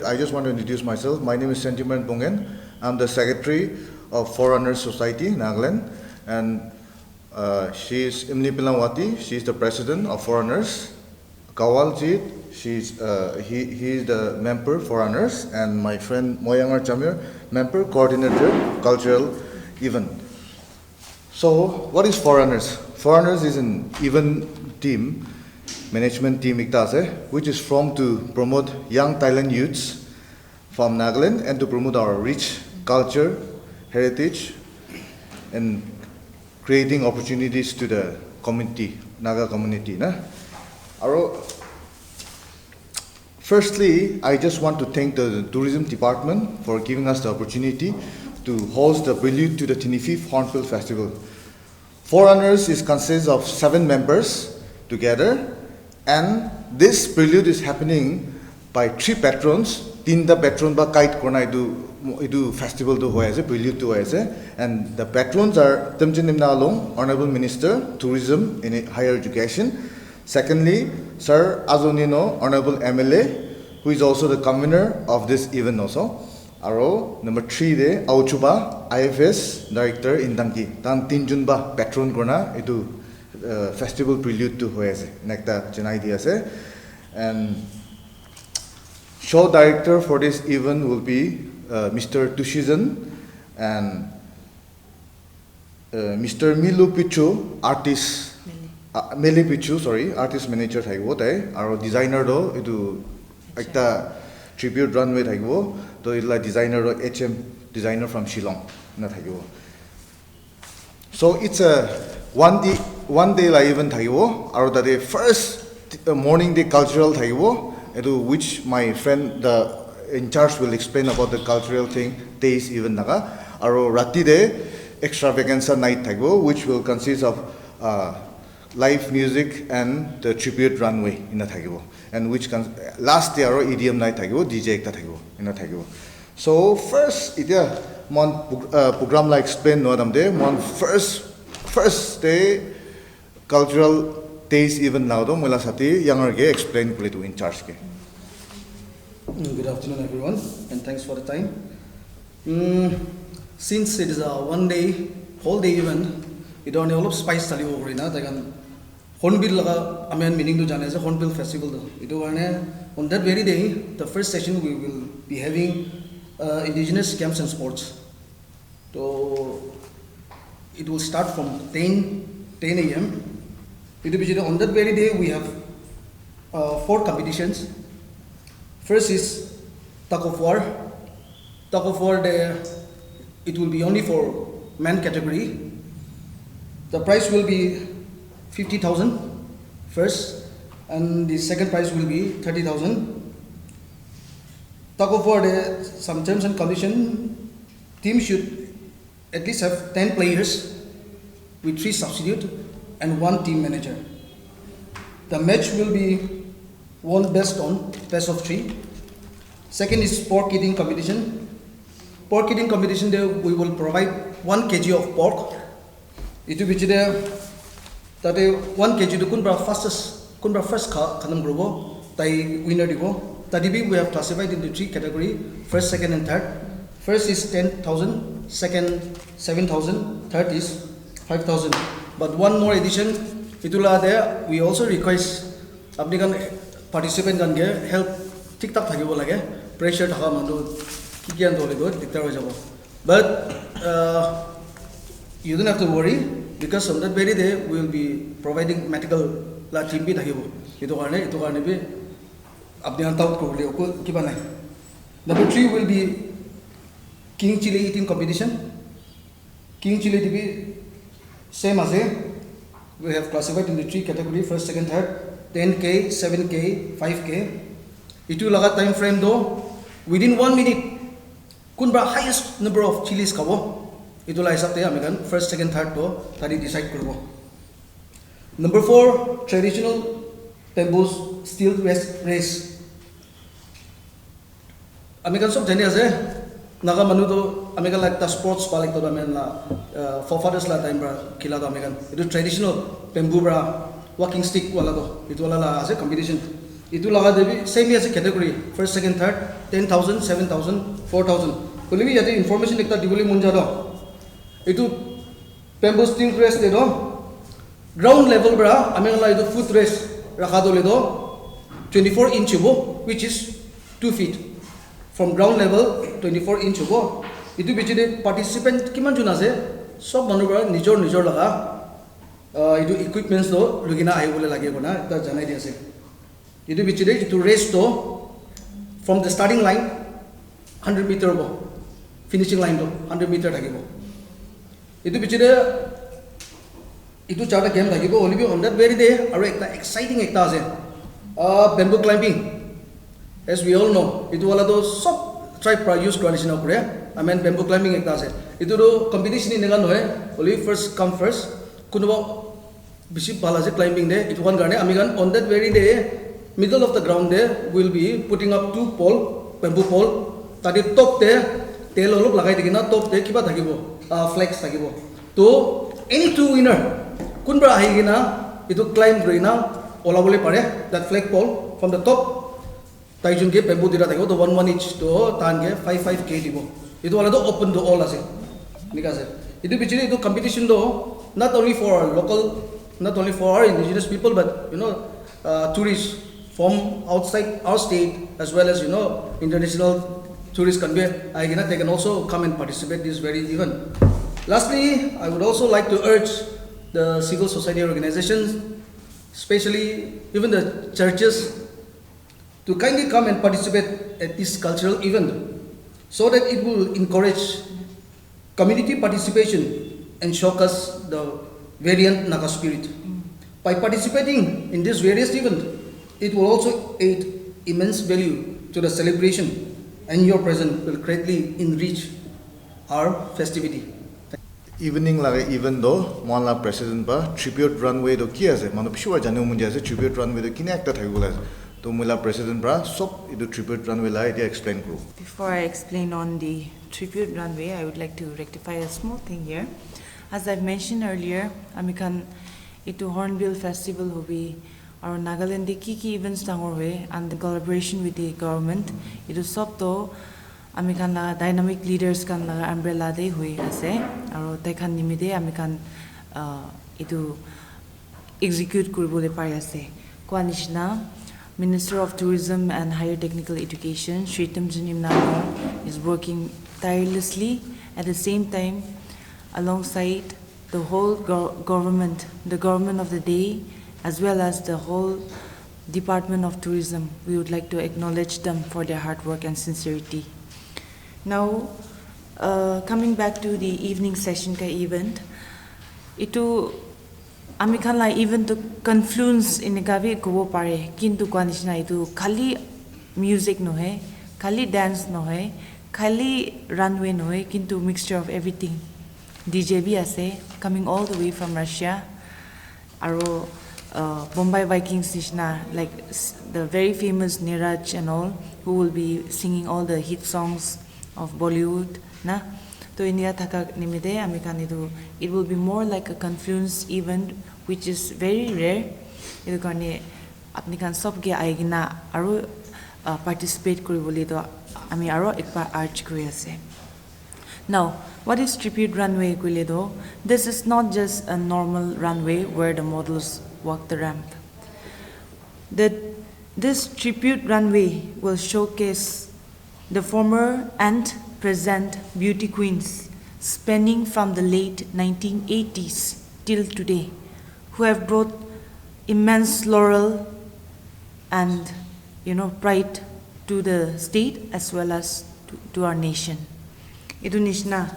I just want to introduce myself. My name is Sentiment Bongen. I'm the secretary of Forerunners Society, Nagaland, and she is Imni Pilawati. She's the president of Forerunners. Kawaljit, he is the member Forerunners, and my friend Moyangar Chamir, member coordinator cultural event. So, what is Forerunners? Forerunners is an event team, management team which is formed to promote young Thailand youths from Nagaland and to promote our rich culture, heritage, and creating opportunities to the community, Naga community. Firstly, I just want to thank the tourism department for giving us the opportunity to host the prelude to the 25th Hornbill Festival. Forerunners consists of 7 members together, and this prelude is happening by 3 patrons. 3 patron ba kite korna idu festival to hoye ase, prelude to hoye ase, and the patrons are Temchin Nimnalong, Honorable Minister, Tourism and Higher Education. Secondly, Sir Azonino, Honorable MLA, who is also the convener of this event also. Aro number 3 de Auchuba, IFS Director in Danki. Tan Tinjunba patron korna itu festival prelude to hoye ase. Nekta janai di ase. And show director for this event will be Mr. Tushizan and Mr. Milu Pichu, artist. Meli Pichu, sorry, artist manager thaibo tai, aro designer do itu ekta tribute runway thaibo, to ila designer do HM designer from Shillong na thaibo. So it's a one day la event thaibo, aro the first morning day cultural thaibo, which my friend the in charge will explain about the cultural thing days event naga, aro rati de extravaganza night thaibo, which will consist of live music and the tribute runway in the Thagibo, and which last year EDM night Thagibo, DJ ekta Thagibo in the Thagibo. So first itia mon program like explain no adam de mon first day cultural days even now do mula sati younger ge explain kule to in charge ke. Good afternoon everyone, and thanks for the time. Since it is a whole day event, it don't have spice tali over ina takan Hornbill laga amen meaning to jane as a Hornbill festival do. Itu karena on that very day, the first session we will be having indigenous camps and sports. So it will start from 10 a.m. On that very day we have 4 competitions. First is tug of war. Tug of war there, it will be only for men category. The prize will be 50,000 first, and the second prize will be 30,000. Tug of war, some terms and conditions. Team should at least have 10 players with 3 substitutes and 1 team manager. The match will be won best of 3. Second is pork eating competition. Pork eating competition there we will provide 1 kg of pork. Itu bichide tate 1 kg to kunbra first khanam grubo tai winner dibo. Tadibi we have classified into 3 category, first, second and third. First is 10,000, second 7,000, third is 5,000. But one more addition, itula there we also request apni kan participant kan ge help tik tak thakibo lage, pressure thaka manu kikian dole go diktar ho jabo. But you don't have to worry, because on that very day we will be providing medical la team bi thakibo. Itu karne bi apni an taut ko le ko kiba nai. Number 3 will be king chili eating competition. King chili be same as we have classified into 3 category, first, second, third, 10k, 7k, 5k. Itu laga time frame do within 1 minute kunbra highest number of chilies kabo. Itu la hisab te amikan first, second, third to tadi decide kurbo. Number 4, traditional bamboo steel race. Amikan sob jani ase naga manu to amikan like the sports balik to amen la forefathers la time bra khila to amikan itu traditional bamboo bra walking stick wala to itu wala la ase competition. itu laga debi same as category first second third 10,000 7,000 4,000 kolibi yate information ekta diboli munja do itu bamboo steel press de do ground level bra amela itu foot rest rakha dole do 24 inch bo which is 2 feet from ground level 24 inch bo itu bichide participant kiman jun ase sob manu bra nijor laga itu equipments do lugina ai bole lage kona ta janai di ase itu bichide itu race do from the starting line 100 meter bo finishing line do 100 meter thakibo itu bichide itu chata game thakibo olibi on that very day aru ekta exciting ekta ase bamboo climbing as we all know itu wala do sob tribe pra use traditional kore I mean bamboo climbing ekta ase itu do competition ni negan hoy only first come first kunuba bishi bala je climbing de itu kan garne amigan on that very day middle of the ground there will be putting up 2 pole bamboo pole tadi top te tel olop lagai dikina top te kiba thakibo flex thakibo to any two winner kunbra ahigina itu climb grina ola bole pare that flag pole from the top taijun ke bamboo dira thakibo to 1 each to tan ke 5 k dibo itu wala do open to all ase nika ase itu bichini itu competition do not only for our local not only for our indigenous people but you know tourists from outside our state as well as you know international tourists can be again they can also come and participate this very event. Lastly, I would also like to urge the civil society organizations, especially even the churches, to kindly come and participate at this cultural event so that it will encourage community participation and showcase the variant Naga spirit. By participating in this various event, it will also aid immense value to the celebration and your presence will greatly enrich our festivity. Evening lage event do mon la president ba tribute runway do ki ase manu pishwa janu munja ase tribute runway do kine ekta thagula to mula president bra sob idu tribute runway la idea explain kru. Before I explain on the tribute runway, I would like to rectify a small thing here. As I've mentioned earlier, Amikan itu Hornbill Festival hobi or Nagaland ki events dangor hoye and the collaboration with the government itu sob to Amikan la dynamic leaders kan la umbrella de hoye ase aro tekhan nimide Amikan itu execute kuribole pari ase kwanishna Minister of Tourism and Higher Technical Education Shri Temjin Imnano is working tirelessly at the same time alongside the whole government, the government of the day, as well as the whole Department of Tourism. We would like to acknowledge them for their hard work and sincerity. Now, coming back to the evening session ka event, itu amikan la event to confluence in gavi gobo pare, kintu kwanishna itu khali music no hai, khali dance no hai, khali runway no hai, kintu mixture of everything. DJ bhi ase coming all the way from Russia aro Bombay Vikings nishna like the very famous Niraj and all who will be singing all the hit songs of Bollywood na to India thaka nimide amikan idu it will be more like a confluence event which is very rare idu karne apni kan sob ge aigina aro participate koribole to ami aro ekbar urge kori ase. Now, what is tribute runway Guiledo? This is not just a normal runway where the models walk the ramp. This tribute runway will showcase the former and present beauty queens spanning from the late 1980s till today, who have brought immense laurel and pride to the state as well as to our nation. Idunishna,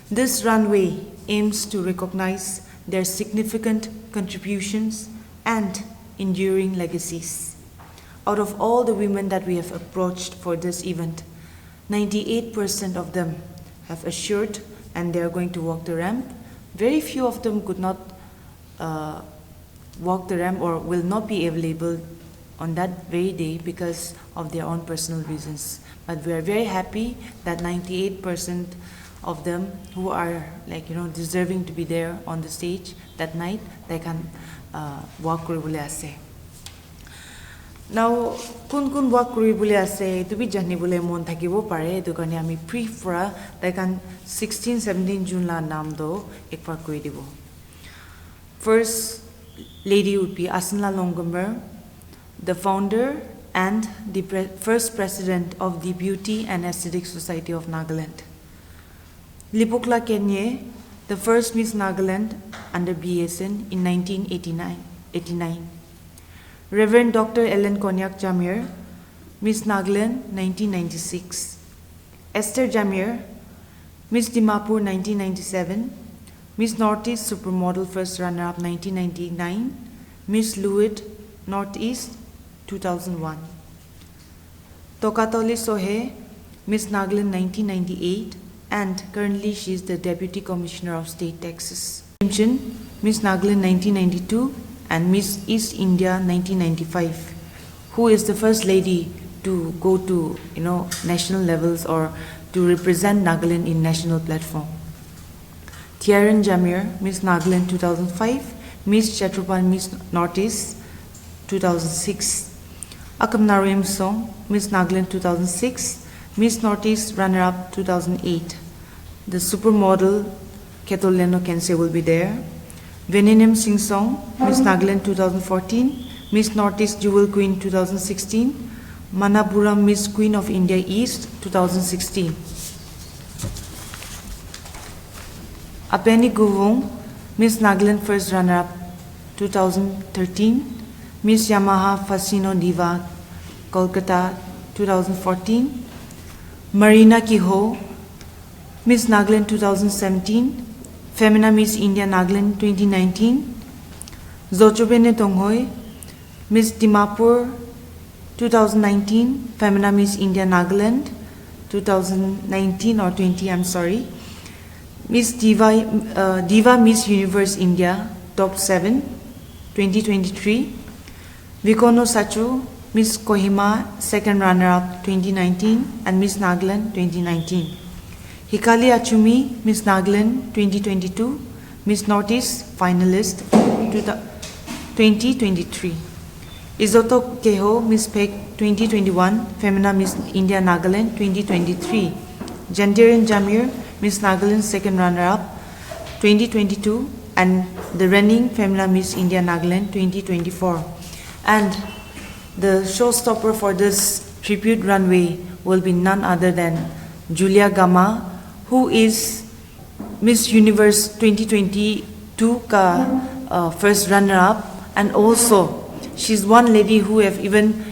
this runway aims to recognize their significant contributions and enduring legacies. Out of all the women that we have approached for this event, 98% of them have assured and they are going to walk the ramp. Very few of them could not walk the ramp or will not be available on that very day because of their own personal reasons. But we are very happy that 98% of them who are deserving to be there on the stage that night, they can walk koribole ase. Now, kun work kuribule ase to be janibule mon thakibo pare etu karone ami brief pura tai kan 16 17 June la naam do ekbar koi dibo. First lady would be Asanla Longambar, the founder and the first president of the Beauty and Aesthetic Society of Nagaland. Lipukla Kenye, the first Miss Nagaland under BSN in 1989. Reverend Dr. Ellen Konyak Jamir, Miss Nagaland 1996. Esther Jamir, Miss Dimapur 1997. Miss Northeast Supermodel First Runner-Up 1999. Miss Lewitt Northeast 2001. Tokatoli Sohe, Miss Nagaland 1998, and currently she is the Deputy Commissioner of State Taxes. Miss Nagaland 1992 and Miss East India 1995, who is the first lady to go to national levels or to represent Nagaland in national platform. Tiaran Jamir, Miss Nagaland 2005, Miss Chatrupan, Miss Northeast 2006. Akam Narim Song, Miss Nagaland 2006, Miss Northeast Runner-Up 2008. The supermodel Ketoleno Kense will be there. Veninam Singh Song, Miss Nagaland 2014, Miss Northeast Jewel Queen 2016, Manapuram Miss Queen of India East 2016. Apeni Guvong, Miss Nagaland First Runner-Up 2013, Miss Yamaha Fascino Diva Kolkata 2014, Marina Kiho, Miss Nagaland 2017, Femina Miss India Nagaland 2019, Zochobene Tonghoy, Miss Dimapur 2019, Femina Miss India Nagaland 2019 or 20, I'm sorry. Miss Diva Miss Universe India Top 7 2023. Vikono Sachu, Miss Kohima Second Runner-Up 2019 and Miss Nagaland 2019. Hikali Achumi, Miss Nagaland 2022, Miss Northeast Finalist 2023. Izoto Keho, Miss Pek 2021, Femina Miss India Nagaland 2023. Jantiran Jamir, Miss Nagaland Second Runner-Up 2022 and the reigning Femina Miss India Nagaland 2024. And the showstopper for this tribute runway will be none other than Julia Gama, who is Miss Universe 2022 ka first runner-up, and also she's one lady who have even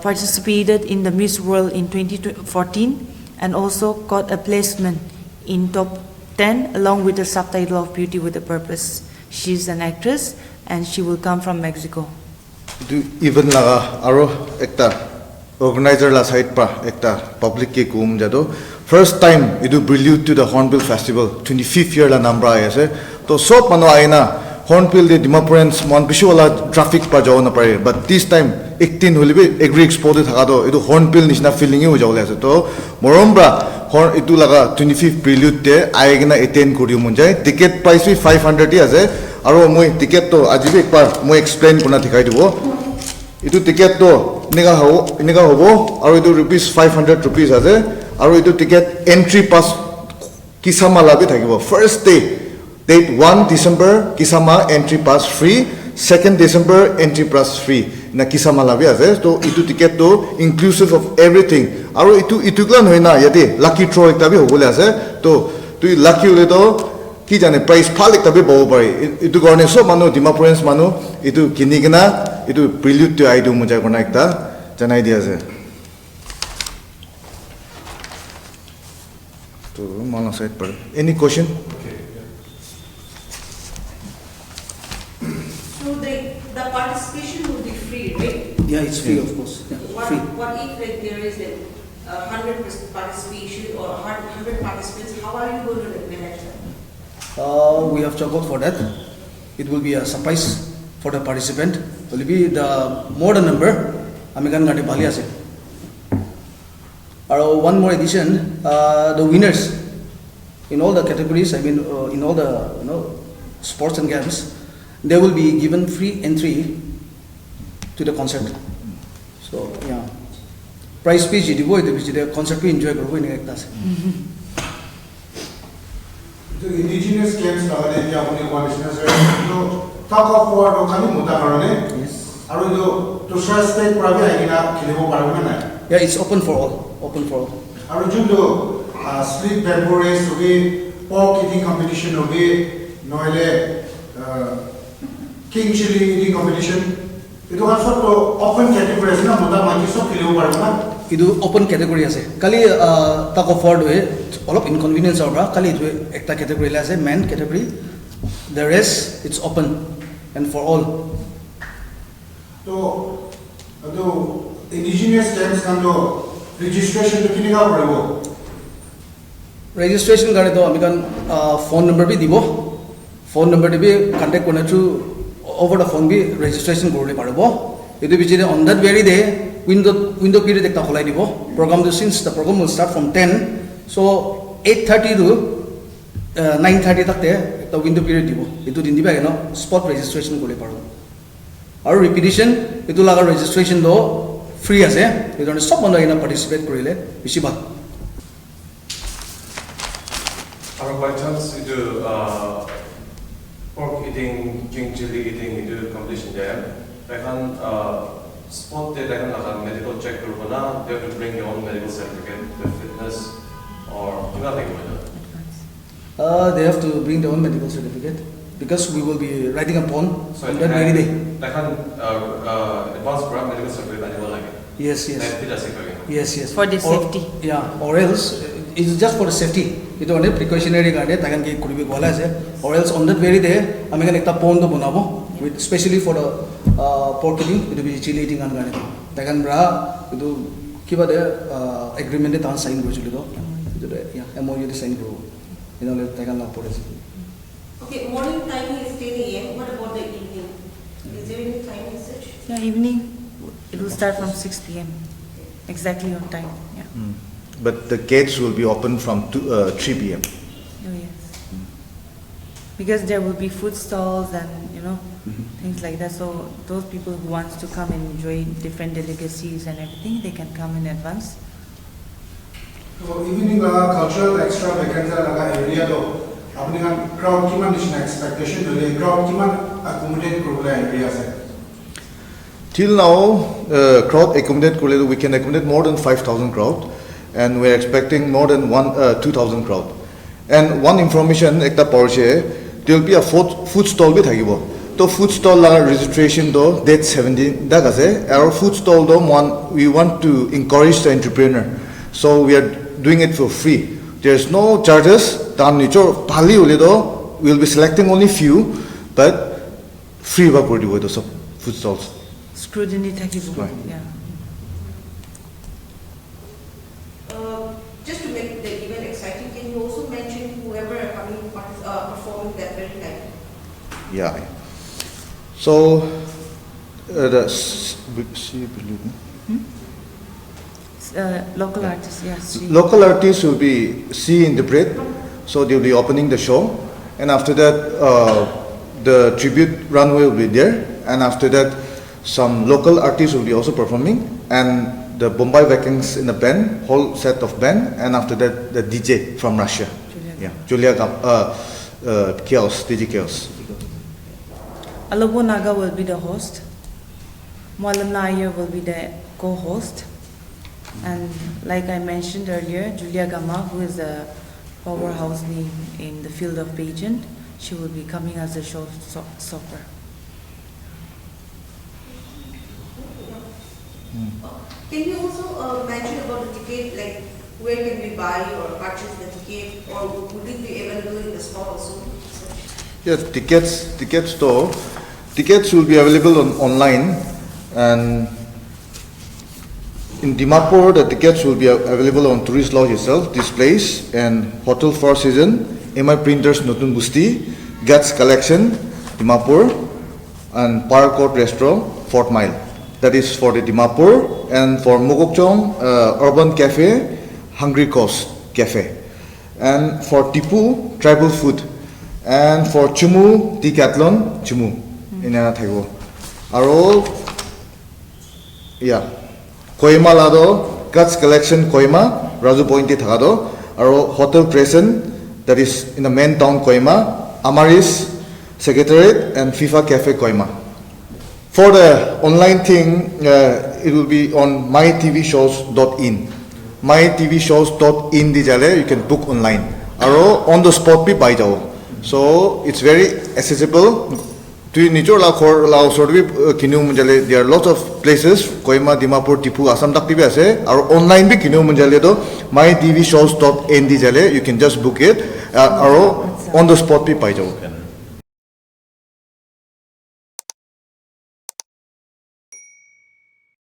participated in the Miss World in 2014 and also got a placement in top 10 along with the subtitle of Beauty with a Purpose. She's an actress and she will come from Mexico. Even laga aro ekta organizer la side pa ekta public ke kum jado first time idu prelude to the Hornbill Festival 25th year la nambra ase to sob mano aina Hornbill de Dimapurans mon bishu wala traffic pa jaw na pare, but this time 18 holibe agri expo de thaka do idu Hornbill nishna feeling e ho jawle ase to morombra horn itu laga 25th prelude de aigna attend kori mun jai ticket price bi 500 ti ase aro moi ticket to ajibe ekbar moi explain korna dikhai dibo itu ticket to nega hobo aro itu rupees 500 rupees ase aro itu ticket entry pass kisama la bi thakibo first day date 1 December kisama entry pass free, 2nd December entry pass free na kisama la bi ase to itu ticket to inclusive of everything aro itu klan hoina yate lucky draw ekta bi hobole ase to tu lucky hole to ki jane price phalik tabe bobo pare itu gorne so manu Dimapurans manu itu kinigena itu prelude to aidu mujai kona ekta janai dia ase to mala side par any question. So the participation will be free, right? Yeah, it's free, of course. Yeah, free. What if there is a 100% participation or 100 participants? How are you going to manage that? We have juggled for that. It will be a surprise for the participant. It will be the more the number. American Gati Bali ase. One more edition. The winners in all the categories. I mean, in all the sports and games, they will be given free entry to the concert. So yeah, price page it boy the concert we enjoy karo in ekta ase. The indigenous games lagane ki apni conditions to talk of war to khali muta karone. Yes. Aru to state prabi agina khilibo parabo na. Yeah, it's open for all. Open for all. Aru junto street bamboo race hobi, pork eating competition hobi, noile king chili eating competition. Itu kan sab to open category ase na muta maki sob khilibo parabo na. Idu open category ase. Kali talk of war doe all of inconvenience abra. Kali itu ekta category la ase man category. The rest it's open and for all. So, indigenous games kan to registration to kini ka parabo. Registration gare to amikan phone number bhi dibo. Phone number bhi contact kona through over the phone bhi registration korole parabo. Edu bichire on that very day window period ekta kholai dibo. Program to since the program will start from 10, so 8:30 to 9:30 tak te ekta window period dibo. Edu din diba no spot registration korole parabo. Aru repetition etu laga registration do free ase. Edu ne sob banda ina participate korile bishi bhal. Our by chance itu pork eating, king chili eating itu competition there. Mereka spot dia mereka akan medical check dulu na. They have to bring their own medical certificate, their fitness or nothing like that. They have to bring their own medical certificate because we will be riding upon So on that very day. Mereka advance program medical certificate annual lagi. Yes, yes. Tidak sih lagi. Yes. For the safety. Yeah, or else it's just for the safety. It only precautionary guard takan ke kuri bi gola ase. Or else on that very day, ami kan ekta pond banabo, with especially for the pork eating, it will be chili eating an guard. Takan bra itu kiba de agreement de tan sign kori chuli do. Itu de yeah, MOU de sign koro. Ina le takan la pore. Okay, morning timing is 10 a.m. What about the evening? Is there any timing such? Yeah, evening, it will start from 6 p.m. Exactly on time, yeah. But the gates will be open from 3 p.m. Oh, yes. Because there will be food stalls and, things like that. So those people who wants to come and enjoy different delicacies and everything, they can come in advance. So evening laga cultural extravaganza laga area to apni kan crowd kiman dishna expectation dole crowd kiman accommodate korole area ase. Till now, crowd accommodate korle we can accommodate more than 5,000 crowd, and we're expecting more than 2,000 crowd. And one information ekta Porsche, there will be a food stall bhi thakibo. To food stall la registration do date 17 dak ase. Our food stall do we want to encourage the entrepreneur, so we are doing it for free. There's no charges. Tam nicho pali ule do we'll be selecting only few, but free ba kori dibo to sab food stalls. Scrutiny thakibo. Right. Yeah. Just to make the event exciting, can you also mention whoever are coming performing that very night? Yeah. So Local artists, yes. local artists will be C Interpret, so they'll be opening the show, and after that the tribute runway will be there, and after that some local artists will be also performing, and the Bombay Vikings in the band, whole set of band, and after that the DJ from Russia. Julia Chaos, DJ Chaos. Alobo Naga will be the host. Moalam Nair will be the co-host. And like I mentioned earlier, Julia Gama, who is a powerhouse name in the field of pageant, she will be coming as a showstopper. Can you also mention about the ticket, like where can we buy or purchase the ticket, or would it be available in the store also? Yeah, tickets will be available online, and in Dimapur the tickets will be available on Tourist Lodge itself, this place, and Hotel Four Seasons, MI Printers Notun Busti, Guts Collection, Dimapur, and Paracourt Restaurant, Fort Mile. That is for the Dimapur, and for Mokokchung, Urban Cafe, Hungry Coast Cafe, and for Tipu, Tribal Food, and for Chumu, Decathlon, Chumu, in Thaigo. Are all Yeah. Kohima lado, Guts Collection Kohima, Raju Pointe Thagado, Aro Hotel Crescent, that is in the main town Kohima, Amaris Secretariat, and FIFA Cafe Kohima. For the online thing, it will be on mytvshows.in. mytvshows.in di jale, you can book online. Aro on the spot bhi pai jao. So it's very accessible. To Nijor la khor la sort of kinu munjale, there are lots of places, Kohima, Dimapur, Tipu, Assam tak tibi ase. Aro online bhi kinu munjale do mytvshows.in di jale, you can just book it. Aro on the spot bhi pai jao.